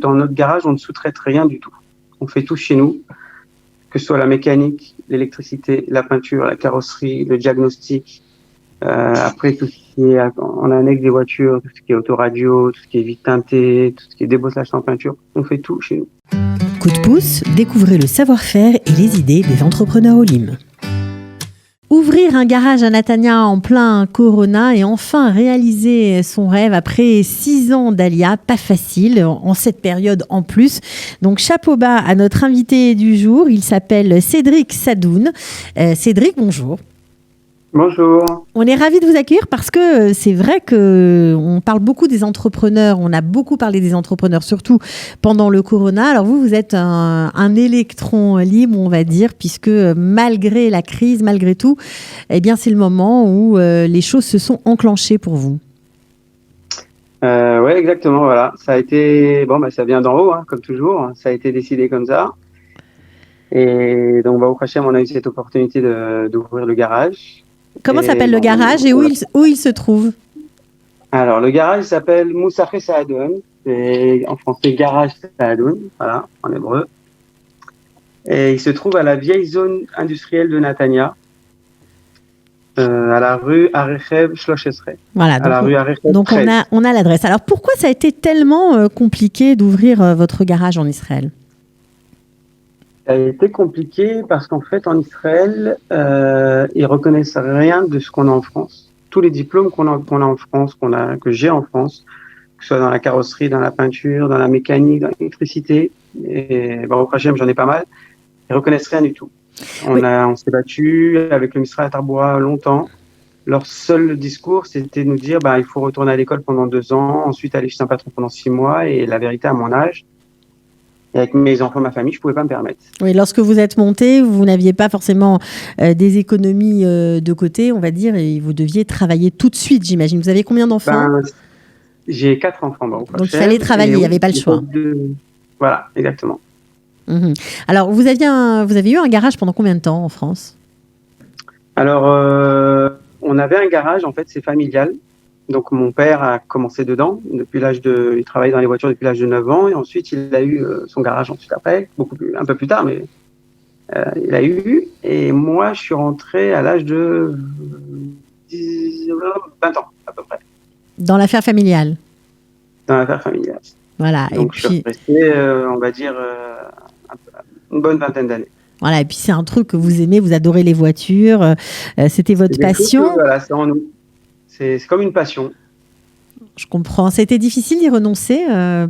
Dans notre garage, on ne sous-traite rien du tout. On fait tout chez nous, que ce soit la mécanique, l'électricité, la peinture, la carrosserie, le diagnostic. Après, tout ce qui est en annexe des voitures, tout ce qui est autoradio, tout ce qui est vitre teintée, tout ce qui est débosselage sans peinture, on fait tout chez nous. Coup de pouce, découvrez le savoir-faire et les idées des entrepreneurs Olim. Ouvrir un garage à Natania en plein Corona et enfin réaliser son rêve après 6 ans d'Alia, pas facile en cette période en plus. Donc chapeau bas à notre invité du jour, il s'appelle Cédric Sadoun. Cédric, bonjour. Bonjour. On est ravis de vous accueillir parce que c'est vrai qu'on parle beaucoup des entrepreneurs, on a beaucoup parlé des entrepreneurs, surtout pendant le Corona. Alors vous êtes un électron libre, on va dire, puisque malgré la crise, malgré tout, eh bien c'est le moment où les choses se sont enclenchées pour vous. Oui, exactement, voilà. Ça a été, ça vient d'en haut, hein, comme toujours. Ça a été décidé comme ça. Et donc, au Hachem, on a eu cette opportunité d'ouvrir le garage. Comment s'appelle le garage et où il se trouve? Alors, le garage s'appelle Moussafé Saadoun. C'est en français Garage Saadoun, voilà, en hébreu. Et il se trouve à la vieille zone industrielle de Natania, à la rue Arechev Shloshesre. Voilà, donc on a l'adresse. Alors, pourquoi ça a été tellement compliqué d'ouvrir votre garage en Israël? Ça a été compliqué parce qu'en fait, en Israël, ils reconnaissent rien de ce qu'on a en France. Tous les diplômes qu'on a en France, que j'ai en France, que ce soit dans la carrosserie, dans la peinture, dans la mécanique, dans l'électricité, et au Hachem, j'en ai pas mal, ils reconnaissent rien du tout. On s'est battu avec le Misra Tarboura longtemps. Leur seul discours, c'était de nous dire, il faut retourner à l'école pendant 2 ans, ensuite aller chez un patron pendant 6 mois, et la vérité, à mon âge, et avec mes enfants, ma famille, je ne pouvais pas me permettre. Oui, lorsque vous êtes monté, vous n'aviez pas forcément des économies de côté, on va dire, et vous deviez travailler tout de suite, j'imagine. Vous avez combien d'enfants? J'ai 4 enfants. Donc il fallait travailler, il n'y avait pas le choix. Voilà, exactement. Alors, vous avez eu un garage pendant combien de temps en France? Alors, on avait un garage, en fait, c'est familial. Donc, mon père a commencé dedans il travaillait dans les voitures depuis l'âge de 9 ans et ensuite, il a eu son garage ensuite après, un peu plus tard, mais il a eu. Et moi, je suis rentré à l'âge de 20 ans, à peu près. Dans l'affaire familiale? Dans l'affaire familiale. Voilà. Donc, je suis resté, on va dire, une bonne vingtaine d'années. Voilà, et puis c'est un truc que vous aimez, vous adorez les voitures, c'était votre passion. Voilà, c'est en nous. C'est comme une passion. Je comprends. C'était difficile d'y renoncer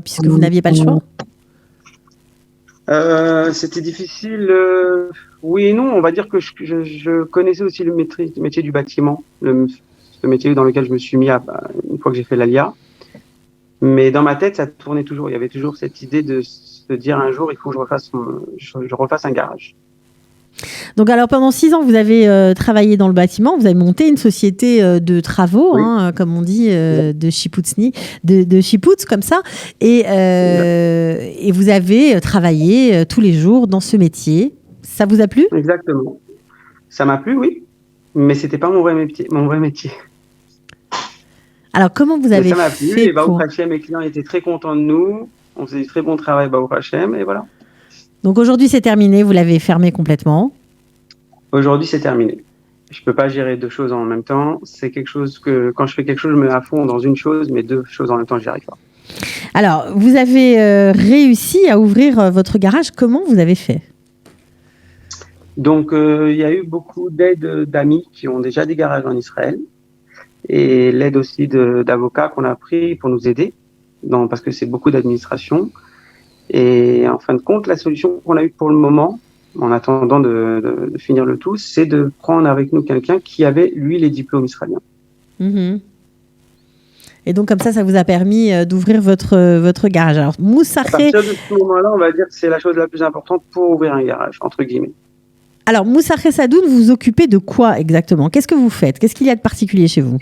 puisque vous n'aviez pas le choix? C'était difficile. Oui et non. On va dire que je connaissais aussi le métier du bâtiment, ce métier dans lequel je me suis mis une fois que j'ai fait l'ALIA. Mais dans ma tête, ça tournait toujours. Il y avait toujours cette idée de se dire un jour, il faut que je refasse un garage. Donc alors pendant 6 ans, vous avez travaillé dans le bâtiment, vous avez monté une société de travaux, oui. Comme on dit, de Chipoutzni, de Chipoutz comme ça, et vous avez travaillé tous les jours dans ce métier. Ça vous a plu? Exactement. Ça m'a plu, oui, mais c'était pas mon vrai métier. Alors comment vous avez fait? Ça m'a plu, et Baruch Hashem, mes clients étaient très contents de nous, on faisait du très bon travail, Baruch Hashem, et voilà. Donc aujourd'hui, c'est terminé, vous l'avez fermé complètement? Aujourd'hui, c'est terminé. Je ne peux pas gérer 2 choses en même temps. C'est quelque chose que, quand je fais quelque chose, je me mets à fond dans une chose, mais 2 choses en même temps, je n'y arrive pas. Alors, vous avez réussi à ouvrir votre garage. Comment vous avez fait? Donc, il y a eu beaucoup d'aides d'amis qui ont déjà des garages en Israël et l'aide aussi d'avocats qu'on a pris pour nous aider, parce que c'est beaucoup d'administration. Et en fin de compte, la solution qu'on a eue pour le moment, en attendant de finir le tout, c'est de prendre avec nous quelqu'un qui avait, lui, les diplômes israéliens. Et donc, comme ça vous a permis d'ouvrir votre garage. Alors, Moussafé... À partir de ce moment-là, on va dire que c'est la chose la plus importante pour ouvrir un garage, entre guillemets. Alors, Moussafé Sadoun, vous vous occupez de quoi exactement? Qu'est-ce que vous faites? Qu'est-ce qu'il y a de particulier chez vous?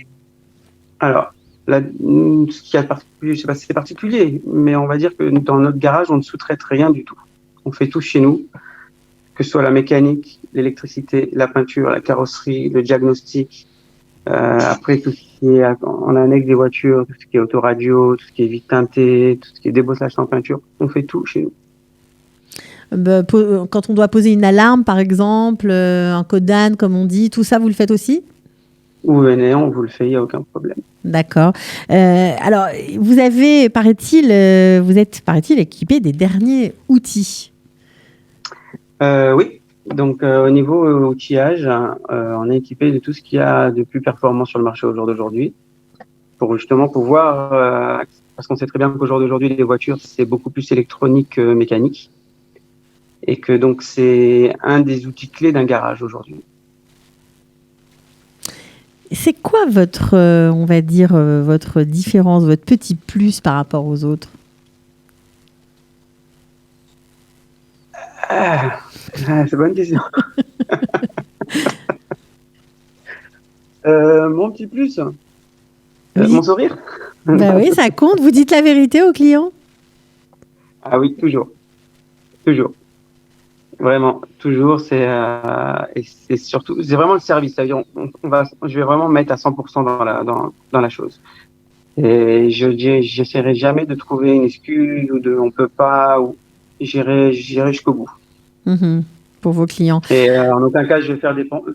Alors, ce qu'il y a de particulier, je ne sais pas si c'est particulier, mais on va dire que dans notre garage, on ne sous-traite rien du tout. On fait tout chez nous, que ce soit la mécanique, l'électricité, la peinture, la carrosserie, le diagnostic. Après, tout ce qui est en annexe des voitures, tout ce qui est autoradio, tout ce qui est vitre teintée, tout ce qui est débossage sans peinture, on fait tout chez nous. Quand on doit poser une alarme, par exemple, un code d'âne, comme on dit, tout ça, vous le faites aussi ? Vous venez, on vous le fait, il n'y a aucun problème. D'accord. Alors, vous êtes, paraît-il, équipé des derniers outils. Oui. Donc, au niveau outillage, on est équipé de tout ce qu'il y a de plus performant sur le marché au jour d'aujourd'hui, pour justement pouvoir, parce qu'on sait très bien qu'au jour d'aujourd'hui, les voitures, c'est beaucoup plus électronique que mécanique, et que donc c'est un des outils clés d'un garage aujourd'hui. C'est quoi votre, on va dire, votre différence, votre petit plus par rapport aux autres ? C'est une bonne question. Mon petit plus, Oui. mon sourire. Bah oui, ça compte. Vous dites la vérité aux clients ? Ah oui, toujours. Toujours. Vraiment, toujours. Et c'est surtout, c'est vraiment le service. C'est-à-dire, je vais vraiment mettre à 100% dans la chose. Et j'essaierai jamais de trouver une excuse ou on peut pas, ou j'irai jusqu'au bout. Pour vos clients. Et en aucun cas, je vais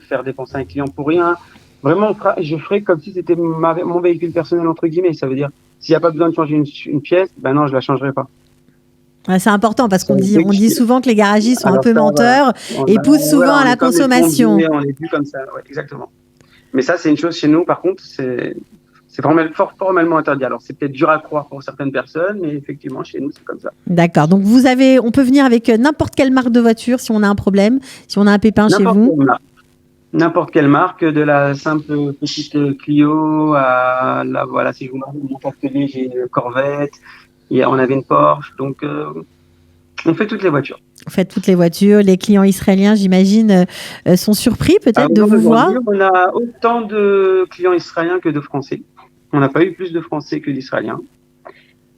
faire dépenser un client pour rien. Vraiment, je ferai comme si c'était mon véhicule personnel, entre guillemets. Ça veut dire, s'il n'y a pas besoin de changer une pièce, ben non, je la changerai pas. Ouais, c'est important parce qu'on dit souvent que les garagistes sont un peu menteurs et poussent souvent à la consommation. On est plus comme ça, ouais, exactement. Mais ça, c'est une chose chez nous, par contre, c'est formellement interdit. Alors, c'est peut-être dur à croire pour certaines personnes, mais effectivement, chez nous, c'est comme ça. D'accord. Donc, on peut venir avec n'importe quelle marque de voiture si on a un problème, si on a un pépin chez vous. N'importe quelle marque, de la simple petite Clio à voilà, si je vous montre mon atelier, j'ai une Corvette, on avait une Porsche, donc on fait toutes les voitures. Vous faites toutes les voitures. Les clients israéliens, j'imagine, sont surpris peut-être de vous voir. On a autant de clients israéliens que de Français. On n'a pas eu plus de Français que d'Israéliens.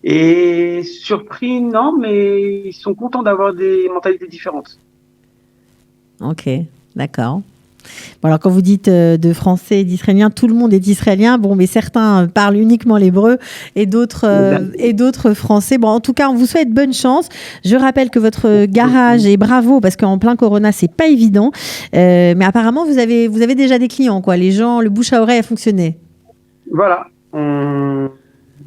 Et surpris, non, mais ils sont contents d'avoir des mentalités différentes. Ok, d'accord. Bon, alors quand vous dites de Français et d'Israéliens, tout le monde est israélien. Bon, mais certains parlent uniquement l'hébreu et d'autres Français. Bon, en tout cas, on vous souhaite bonne chance. Je rappelle que votre garage est bravo parce qu'en plein Corona, c'est pas évident. Mais apparemment, vous avez déjà des clients, quoi. Les gens, le bouche à oreille a fonctionné. Voilà.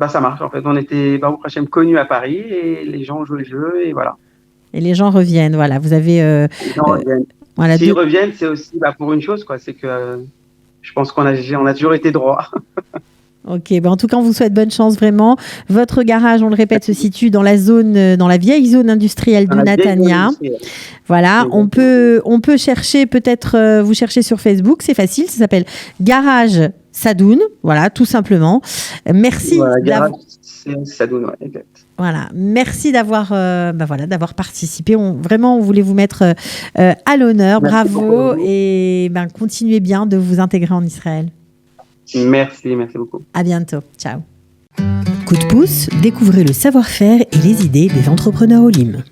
Ça marche en fait. On était Baruch Hashem connus à Paris et les gens ont joué le jeu et voilà. Et les gens reviennent. Voilà, vous avez. Les gens reviennent. Voilà, s'ils reviennent, c'est aussi pour une chose, quoi. C'est que je pense qu'on a toujours été droit. Ok, en tout cas, on vous souhaite bonne chance vraiment. Votre garage, on le répète, se situe dans la vieille zone industrielle de Netanya. Voilà, on peut chercher peut-être, vous cherchez sur Facebook, c'est facile, ça s'appelle Garage Sadoun, voilà, tout simplement. Merci. Garage Sadoun, ouais, exact. Voilà, merci d'avoir participé. On voulait vous mettre à l'honneur. Bravo et continuez bien de vous intégrer en Israël. Merci beaucoup. À bientôt. Ciao. Coup de pouce, découvrez le savoir-faire et les idées des entrepreneurs Olim.